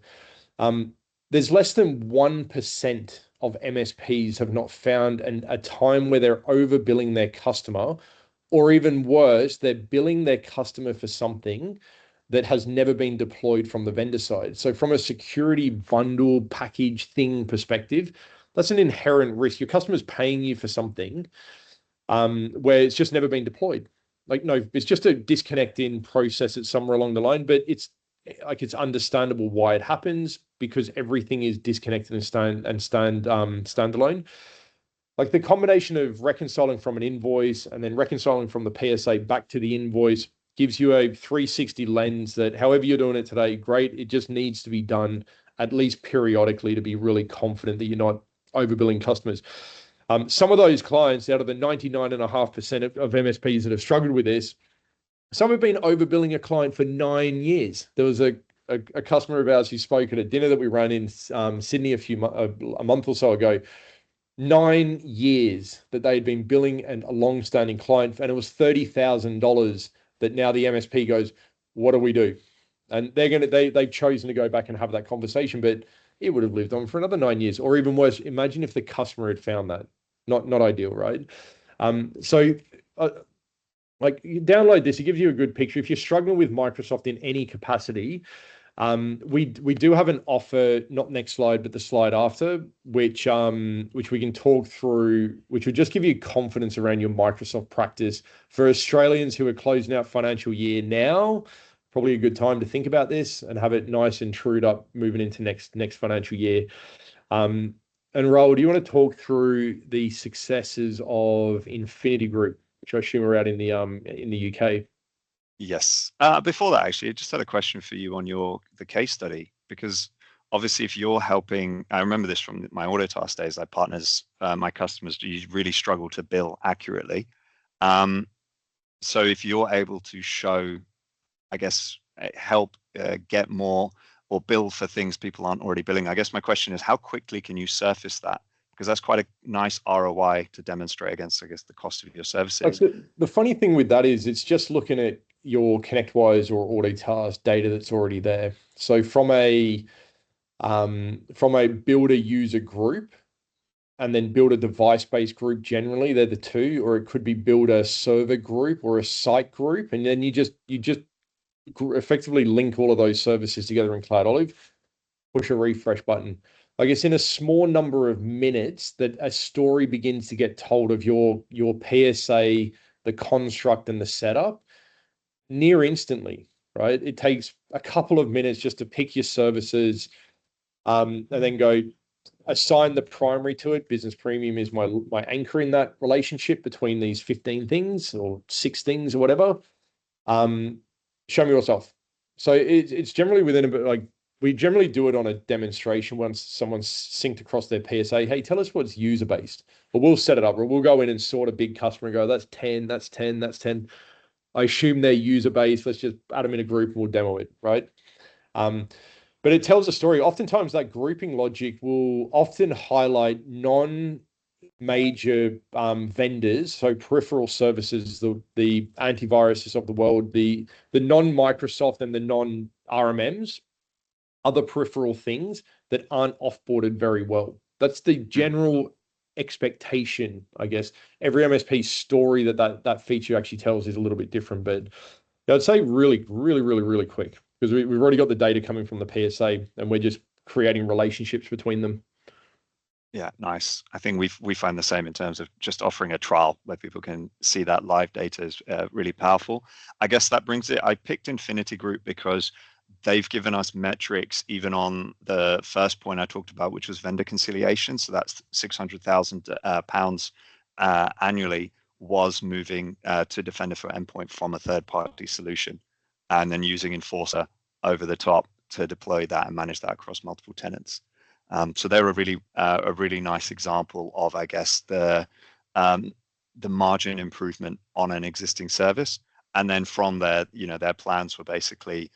There's less than 1% of MSPs have not found a time where they're overbilling their customer, or even worse, they're billing their customer for something that has never been deployed from the vendor side. So from a security bundle package thing perspective, that's an inherent risk. Your customer's paying you for something where it's just never been deployed. Like, no, it's just a disconnect in process at somewhere along the line, but it's understandable why it happens because everything is disconnected and standalone. Like the combination of reconciling from an invoice and then reconciling from the PSA back to the invoice gives you a 360 lens that however you're doing it today, great. It just needs to be done at least periodically to be really confident that you're not overbilling customers. Some of those clients, out of the 99.5% of MSPs that have struggled with this, some have been overbilling a client for 9 years. There was a customer of ours who spoke at a dinner that we ran in Sydney a month or so ago. 9 years that they had been billing a long-standing client, and it was $30,000 that now the MSP goes, what do we do? And they've chosen to go back and have that conversation, but it would have lived on for another 9 years, or even worse. Imagine if the customer had found that. Not ideal, right? Like download this. It gives you a good picture. If you're struggling with Microsoft in any capacity, we do have an offer, not next slide, but the slide after, which we can talk through, which would just give you confidence around your Microsoft practice. For Australians who are closing out financial year now, probably a good time to think about this and have it nice and trued up moving into next financial year. And Raul, do you want to talk through the successes of Infinity Group, which I assume are out in the UK? Yes. Before that, actually, I just had a question for you on the case study, because obviously if you're helping, I remember this from my Autotask days, like partners, my customers, you really struggle to bill accurately. So if you're able to show, I guess, help get more or bill for things people aren't already billing, I guess my question is, how quickly can you surface that? Because that's quite a nice ROI to demonstrate against, I guess, the cost of your services. The funny thing with that is it's just looking at your ConnectWise or Autotask data that's already there. So from a builder user group and then build a device-based group, generally they're the two, or it could be build a server group or a site group, and then you just effectively link all of those services together in CloudOlive, push a refresh button. I guess in a small number of minutes that a story begins to get told of your PSA, the construct and the setup near instantly, right? It takes a couple of minutes just to pick your services and then go assign the primary to it. Business Premium is my anchor in that relationship between these 15 things or 6 things or whatever. Show me yourself. So it's generally within a bit, like we generally do it on a demonstration once someone's synced across their PSA. Hey, tell us what's user based. But we'll set it up, or we'll go in and sort a big customer and go, that's 10, that's 10, that's 10. I assume they're user based. Let's just add them in a group and we'll demo it, right? But it tells a story. Oftentimes, that grouping logic will often highlight non-major vendors, so peripheral services, the antiviruses of the world, the non-Microsoft and the non-RMMs, other peripheral things that aren't offboarded very well. That's the general expectation, I guess. Every MSP story that feature actually tells is a little bit different, but I'd say really, really, really, really quick, because we've already got the data coming from the PSA and we're just creating relationships between them. Yeah, nice. I think we find the same in terms of just offering a trial where people can see that live data is really powerful. I guess that brings it. I picked Infinity Group because they've given us metrics even on the first point I talked about, which was vendor conciliation. So that's £600,000 annually was moving to Defender for Endpoint from a third-party solution, and then using Inforcer over the top to deploy that and manage that across multiple tenants. So they're a really nice example of, I guess, the margin improvement on an existing service. And then from there, their plans were basically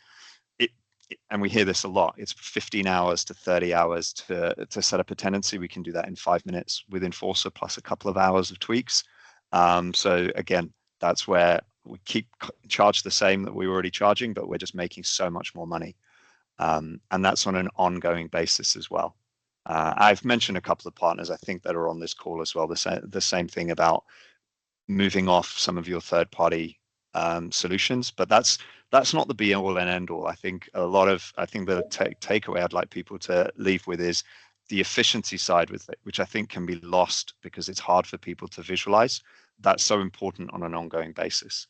and we hear this a lot. It's 15 hours to 30 hours to set up a tenancy. We can do that in 5 minutes with Inforcer plus a couple of hours of tweaks. So again, that's where we keep charge the same that we were already charging, but we're just making so much more money. And that's on an ongoing basis as well. I've mentioned a couple of partners, I think, that are on this call as well. The same thing about moving off some of your third-party solutions, but that's not the be all and end all. I think the takeaway I'd like people to leave with is the efficiency side with it, which I think can be lost because it's hard for people to visualize. That's so important on an ongoing basis.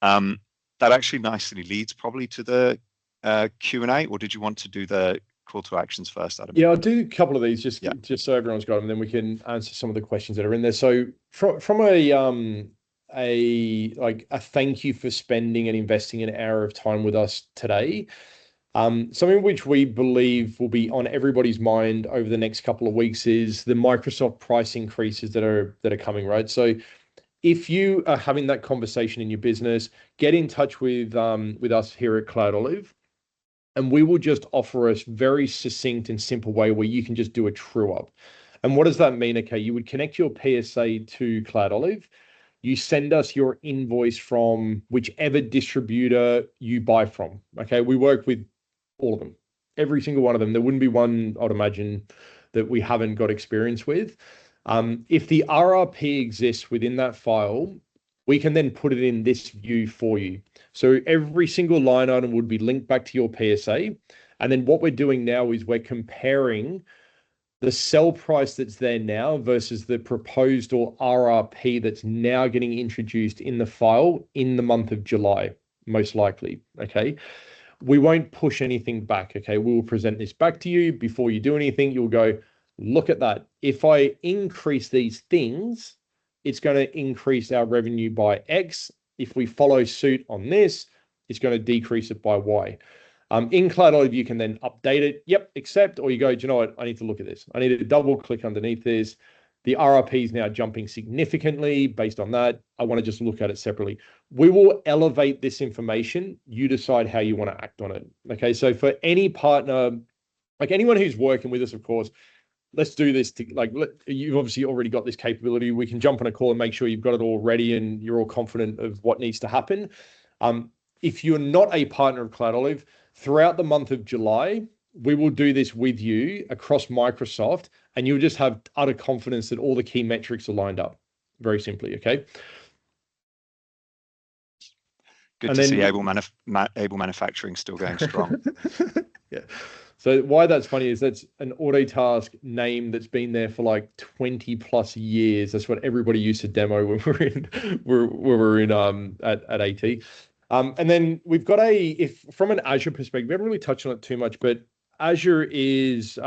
That actually nicely leads probably to the Q&A, or did you want to do the call to actions first, Adam? Yeah, I'll do a couple of these just so everyone's got them, and then we can answer some of the questions that are in there. So from a thank you for spending and investing an hour of time with us today. Something which we believe will be on everybody's mind over the next couple of weeks is the Microsoft price increases that are coming, right? So if you are having that conversation in your business, get in touch with us here at CloudOlive, and we will just offer a very succinct and simple way where you can just do a true up. And what does that mean? Okay, you would connect your PSA to CloudOlive. You send us your invoice from whichever distributor you buy from. Okay, we work with all of them, every single one of them. There wouldn't be one, I'd imagine, that we haven't got experience with. If the RRP exists within that file, we can then put it in this view for you. So every single line item would be linked back to your PSA. And then what we're doing now is we're comparing the sell price that's there now versus the proposed or RRP that's now getting introduced in the file in the month of July, most likely. Okay. We won't push anything back. Okay. We will present this back to you before you do anything. You'll go, look at that. If I increase these things, it's going to increase our revenue by X. If we follow suit on this, it's going to decrease it by Y. In CloudOlive, you can then update it. Yep, accept. Or you go, do you know what? I need to look at this. I need to double click underneath this. The RRP is now jumping significantly based on that. I want to just look at it separately. We will elevate this information. You decide how you want to act on it. Okay, so for any partner, like anyone who's working with us, of course, let's do this. You've obviously already got this capability. We can jump on a call and make sure you've got it all ready and you're all confident of what needs to happen. If you're not a partner of CloudOlive, throughout the month of July, we will do this with you across Microsoft, and you'll just have utter confidence that all the key metrics are lined up. Very simply, okay? Good to see Able Manufacturing still going strong. Yeah. So why that's funny is that's an Autotask name that's been there for like 20 plus years. That's what everybody used to demo when we were in at AT. And then we've got from an Azure perspective, we haven't really touched on it too much, but Azure is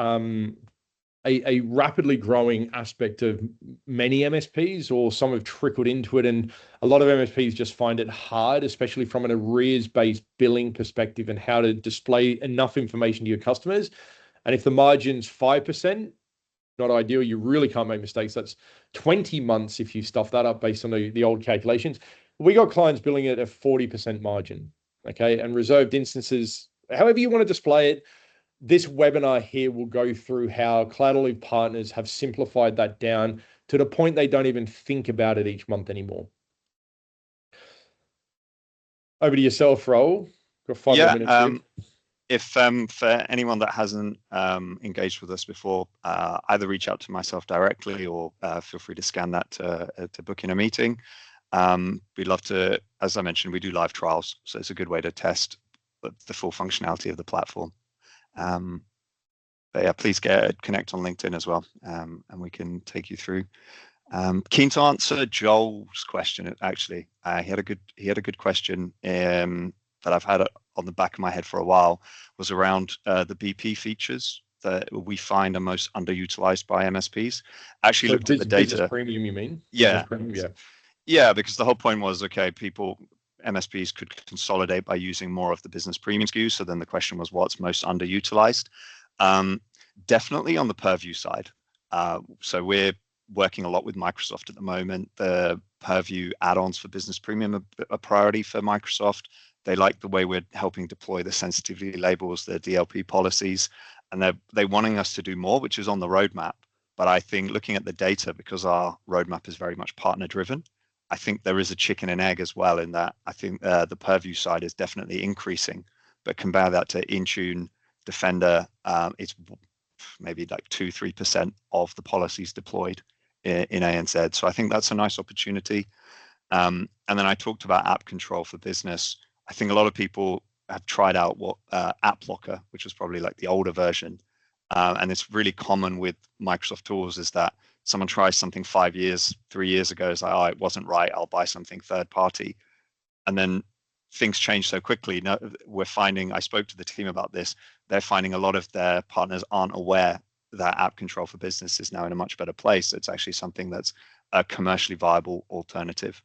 a rapidly growing aspect of many MSPs, or some have trickled into it. And a lot of MSPs just find it hard, especially from an arrears-based billing perspective, and how to display enough information to your customers. And if the margin's 5%, not ideal, you really can't make mistakes. That's 20 months if you stuff that up based on the old calculations. We got clients billing at a 40% margin, okay? And reserved instances, however you want to display it. This webinar here will go through how CloudOlive partners have simplified that down to the point they don't even think about it each month anymore. Over to yourself, Raul. Got 5 more minutes here. If for anyone that hasn't engaged with us before, either reach out to myself directly, or feel free to scan that to book in a meeting. We'd love to, as I mentioned, we do live trials, so it's a good way to test the full functionality of the platform. But yeah, please connect on LinkedIn as well, and we can take you through. Keen to answer Joel's question. Actually, he had a good question that I've had on the back of my head for a while, was around the BP features that we find are most underutilized by MSPs. Actually, looked at the data. Business premium, you mean? Yeah. Premium, yeah. Yeah, because the whole point was, okay, MSPs could consolidate by using more of the business premium SKUs. So then the question was, what's most underutilized? Definitely on the purview side. So we're working a lot with Microsoft at the moment. The purview add-ons for business premium are a priority for Microsoft. They like the way we're helping deploy the sensitivity labels, the DLP policies, and they're wanting us to do more, which is on the roadmap. But I think looking at the data, because our roadmap is very much partner driven, I think there is a chicken and egg as well, in that I think the purview side is definitely increasing, but compare that to Intune, Defender, it's maybe like 2-3% of the policies deployed in ANZ. So I think that's a nice opportunity. And then I talked about app control for business. I think a lot of people have tried out what App Locker, which was probably like the older version. And it's really common with Microsoft tools, is that someone tries something 3 years ago, is like, oh, it wasn't right, I'll buy something third party. And then things change so quickly. Now we're finding, I spoke to the team about this, they're finding a lot of their partners aren't aware that app control for business is now in a much better place. It's actually something that's a commercially viable alternative.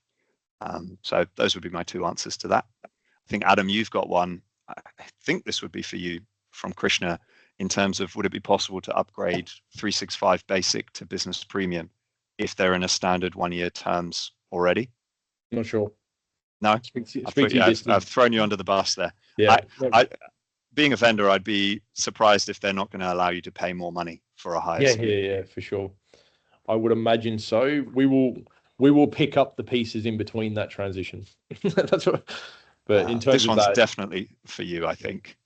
So those would be my 2 answers to that. I think, Adam, you've got one. I think this would be for you, from Krishna, in terms of, would it be possible to upgrade 365 Basic to Business Premium if they're in a standard 1-year terms already? Not sure. No? I've thrown you under the bus there. Yeah. Being a vendor, I'd be surprised if they're not going to allow you to pay more money for a higher SKU. Yeah, for sure. I would imagine so. We will pick up the pieces in between that transition. That's what. But in terms this of one's that, definitely for you, I think.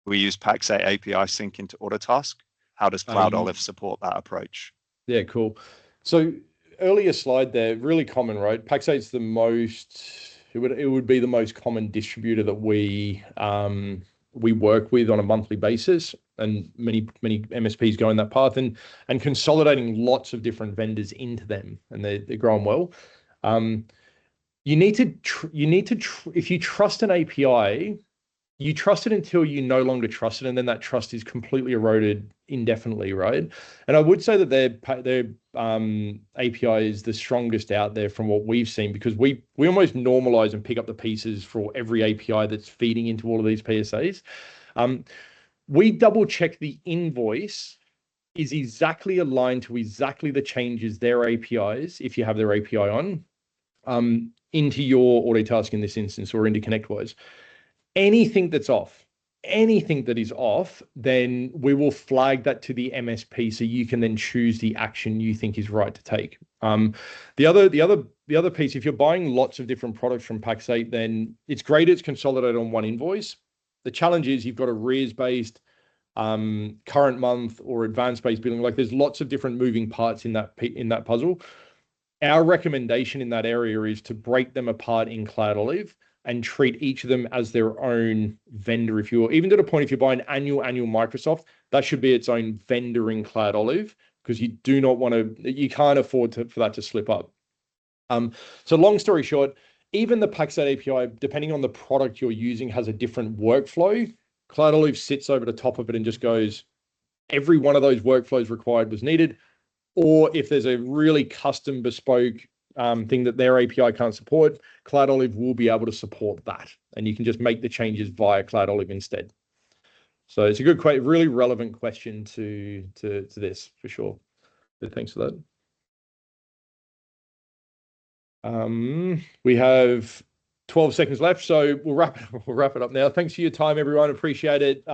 We use Pax8 API sync into Autotask. How does CloudOlive support that approach? Yeah, cool. So earlier slide there, really common, right? Pax8's the most. It would be the most common distributor that we work with on a monthly basis, and many MSPs go in that path, and consolidating lots of different vendors into them, and they're growing well. You need to if you trust an API, you trust it until you no longer trust it, and then that trust is completely eroded indefinitely, right? And I would say that their API is the strongest out there from what we've seen, because we almost normalize and pick up the pieces for every API that's feeding into all of these PSAs. We double check the invoice is exactly aligned to exactly the changes their APIs, if you have their API on, into your Autotask in this instance, or into ConnectWise. Anything that is off, then we will flag that to the MSP, so you can then choose the action you think is right to take. The other piece, if you're buying lots of different products from Pax8, then it's great it's consolidated on one invoice. The challenge is you've got arrears-based, current month, or advanced-based billing. Like, there's lots of different moving parts in that puzzle. Our recommendation in that area is to break them apart in CloudOlive and treat each of them as their own vendor. If you're, even to the point, if you buy an annual Microsoft, that should be its own vendor in CloudOlive, because you do not want to, you can't afford for that to slip up. So long story short, even the Pax8 API, depending on the product you're using, has a different workflow. CloudOlive sits over the top of it and just goes, every one of those workflows required was needed, or if there's a really custom bespoke thing that their API can't support, CloudOlive will be able to support that. And you can just make the changes via CloudOlive instead. So it's a good, really relevant question to this for sure. But thanks for that. We have 12 seconds left, so we'll wrap it up now. Thanks for your time, everyone. Appreciate it.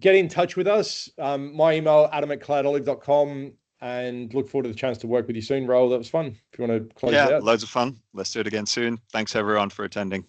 Get in touch with us. My email, adam@cloudolive.com, and look forward to the chance to work with you soon, Raul. That was fun. If you want to close it out. Loads of fun. Let's do it again soon. Thanks everyone for attending.